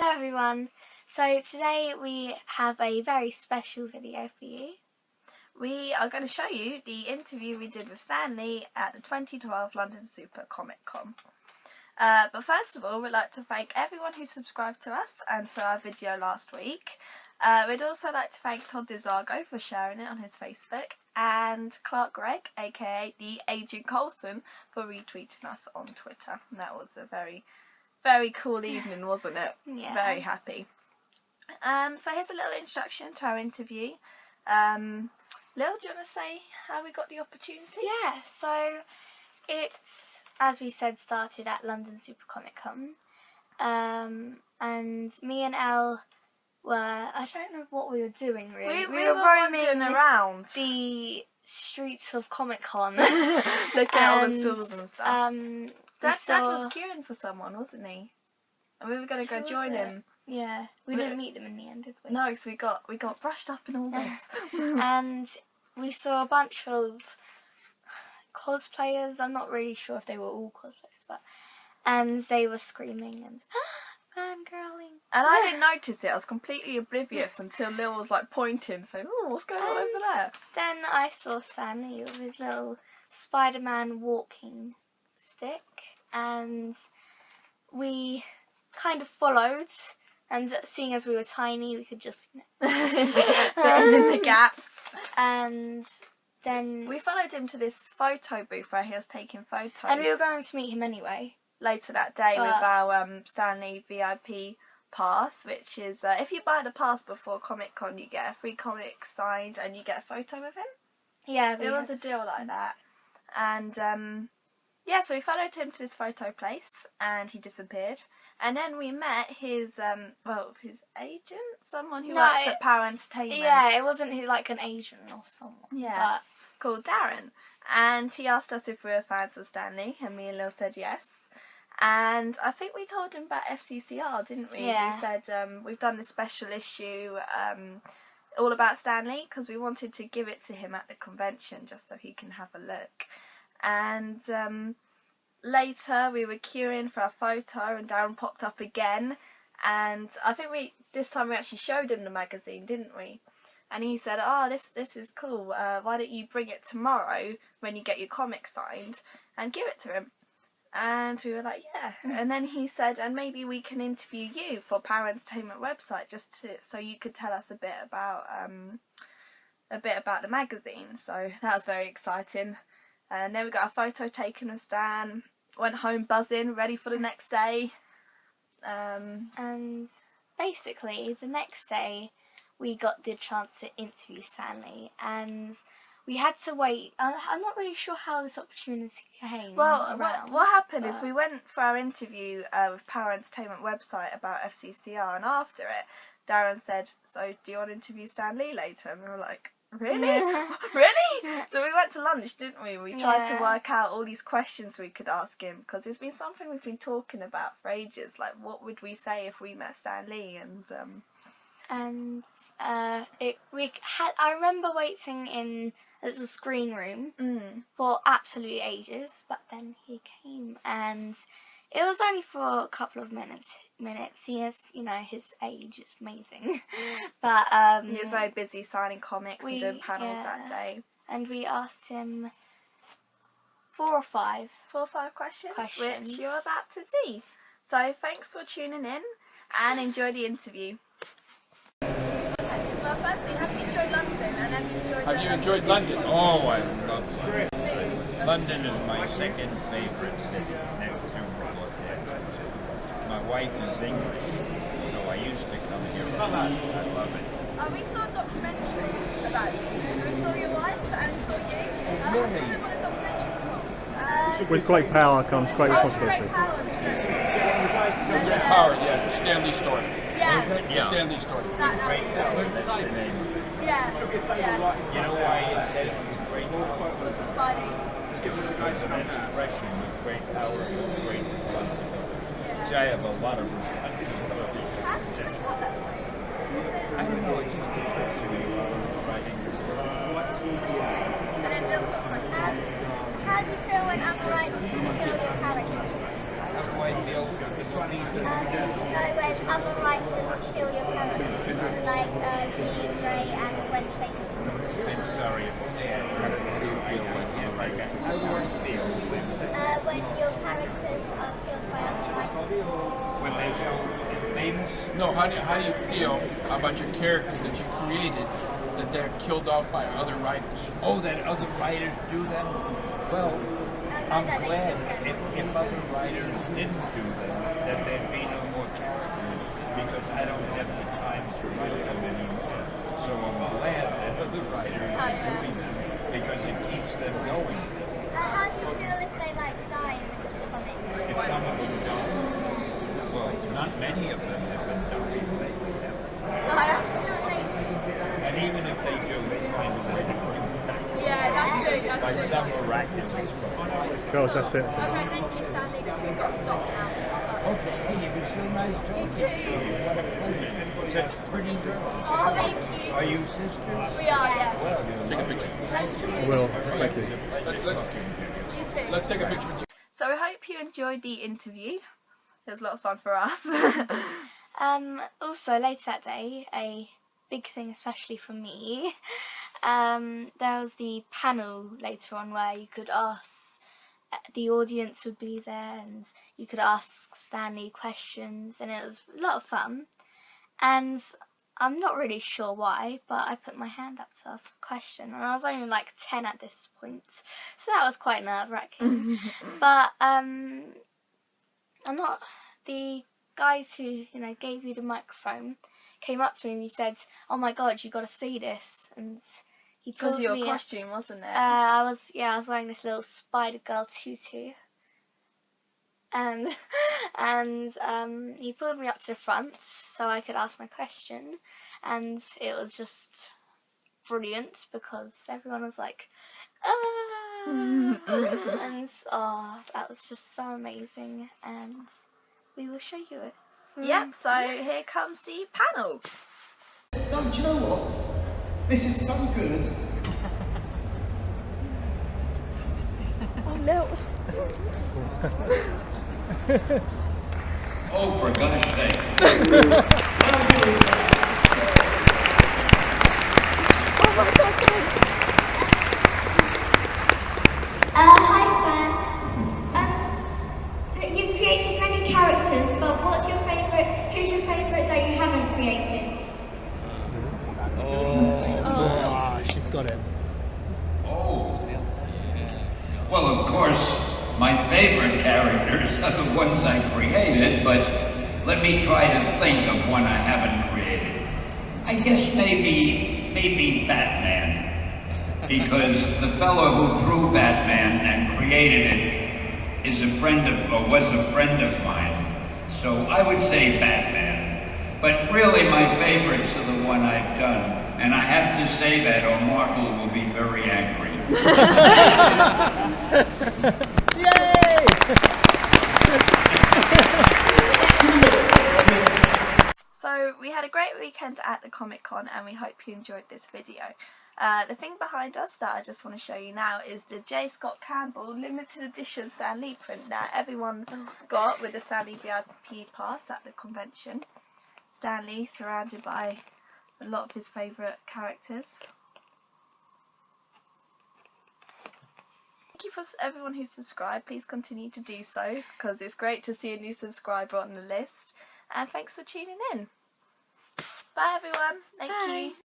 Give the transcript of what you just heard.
Hello everyone, so today we have a very special video for you. We are going to show you the interview we did with Stan Lee at the 2012 London Super Comic Con. But first of all, we'd like to thank everyone who subscribed to us and saw our video last week. We'd also like to thank Todd DeZargo for sharing it on his Facebook, and Clark Gregg, aka the Agent Coulson, for retweeting us on Twitter. And that was a very cool evening, wasn't it? Yeah. Very happy. So here's a little introduction to our interview. Lil, do you want to say how we got the opportunity? Yeah, so it's, as we said, started at London Super Comic Con. And me and Elle were, I don't know what we were doing really. We were roaming around the streets of Comic Con. looking at all the stalls and stuff. Dad was queuing for someone, wasn't he? And we were going to go join him. Yeah, we didn't meet them in the end, did we? No, because we got brushed up in all this. And we saw a bunch of cosplayers. I'm not really sure if they were all cosplayers, and they were screaming and fangirling. And I didn't notice it. I was completely oblivious until Lil was like pointing, saying, "Oh, what's going on over there?" Then I saw Stan Lee with his little Spider-Man walking stick, and we kind of followed. And seeing as we were tiny, we could just fit in the gaps. And then we followed him to this photo booth where he was taking photos. And we were going to meet him anyway. Later that day with our Stan Lee VIP pass, which is, if you buy the pass before Comic Con, you get a free comic signed and you get a photo with him. Yeah. It was a deal like that. And, yeah, so we followed him to this photo place and he disappeared. And then we met his, his agent, someone who works at Power Entertainment. Yeah, it wasn't like an agent or someone. Yeah, called Darren. And he asked us if we were fans of Stan Lee, and me and Lil said yes. And I think we told him about FCCR, didn't we? Yeah. We said we've done this special issue all about Stan Lee because we wanted to give it to him at the convention just so he can have a look. And later we were queuing for a photo and Darren popped up again, and I think this time we actually showed him the magazine, didn't we? And he said, "Oh, this is cool, why don't you bring it tomorrow when you get your comic signed and give it to him?" And we were like, yeah. And then he said, "And maybe we can interview you for Power Entertainment website so you could tell us a bit about the magazine." So that was very exciting. And then we got a photo taken with Stan, went home buzzing, ready for the next day. And basically, the next day, we got the chance to interview Stan Lee, and we had to wait. I'm not really sure how this opportunity came. Well, what happened is we went for our interview with Power Entertainment website about FCCR, and after it, Darren said, "So, do you want to interview Stan Lee later?" And we were like, "Really? Really?" So we went to lunch, didn't we? We tried to work out all these questions we could ask him, because it's been something we've been talking about for ages. Like, what would we say if we met Stan Lee? I remember waiting in a little screen room for absolutely ages, but then he came, and it was only for a couple of minutes. He has, his age is amazing. But he was very busy signing comics and doing panels that day. And we asked him 4 or 5 questions, which you're about to see. So thanks for tuning in and enjoy the interview. Well, firstly, have you enjoyed London and have you enjoyed London? Oh, I love London. London is my second favourite city next to my wife is English, so I used to come here. I love it. We saw a documentary about you. We saw your wife and we saw you. I don't know what the documentary's called. With great power comes great responsibility. Great power comes great responsibility. Great power, yeah. Stan Lee story. Yeah. Stan Lee story. Great power, that's the name. Yeah. You know why it says with great power? What's the Spidey? It's an expression with great power comes great responsibility. See, I have a lot of responsibility. How did you pick up that saying? I don't know, it just occurred to me while I was writing this book. And then Lil's got a question. How do you feel when other writers kill your character? How do I feel? No, when other writers audience. No, how do you feel about your characters that you created, that they're killed off by other writers? Oh, that other writers do them? Well, I'm that they glad killed them. if other writers didn't do them, that there'd be no more characters, because I don't have the time to write them anymore. So I'm glad that other writers are doing them, because it keeps them going. How do you feel if they like die in the comics? If some of them don't, well, not many of them have been dying lately, have they? Actually, not lately. And even if they do, they find a way to bring them back. Yeah, that's true, that's By true. some miraculous way. Girls, that's it. Okay, thank you, Stanley, because we've got to stop now. Okay, hey, it was so nice talking to you. What a pleasure. Such pretty girls. Oh, thank you. Are you sisters? We are, yeah. Well, you Take a picture. Thank you. Will, thank you. Let's You too. let's take a picture with you. So I hope you enjoyed the interview. It was a lot of fun for us. Also, later that day, a big thing, especially for me, there was the panel later on where you could ask, the audience would be there and you could ask Stanley questions, and it was a lot of fun. And I'm not really sure why, but I put my hand up to ask a question, and I was only like 10 at this point, so that was quite nerve-wracking. But the guys who gave you the microphone came up to me and he said, "Oh my God, you got to see this!" And he Because pulled of your me. costume, wasn't it? I was wearing this little Spider Girl tutu, and he pulled me up to the front so I could ask my question, and it was just brilliant because everyone was like, "Ah!" and that was just so amazing, and we will show you it. Yep, so here comes the panel. No, do you know what? This is so good. Oh, for gosh sake. Hi Stan. You've created many characters, but who's your favourite that you haven't created? She's got it. Oh. Well, of course, my favorite characters are the ones I created, but let me try to think of one I haven't created. I guess maybe Batman. Because the fellow who drew Batman and created it was a friend of mine. So I would say Batman. But really my favorites are the one I've done. And I have to say that or Markle will be very angry. So we had a great weekend at the Comic-Con and we hope you enjoyed this video. The thing behind us that I just want to show you now is the J. Scott Campbell limited edition Stan Lee print that everyone got with the Stan Lee VIP pass at the convention. Stan Lee surrounded by a lot of his favourite characters. Thank you for everyone who's subscribed. Please continue to do so because it's great to see a new subscriber on the list. And thanks for tuning in. Bye everyone. Thank you.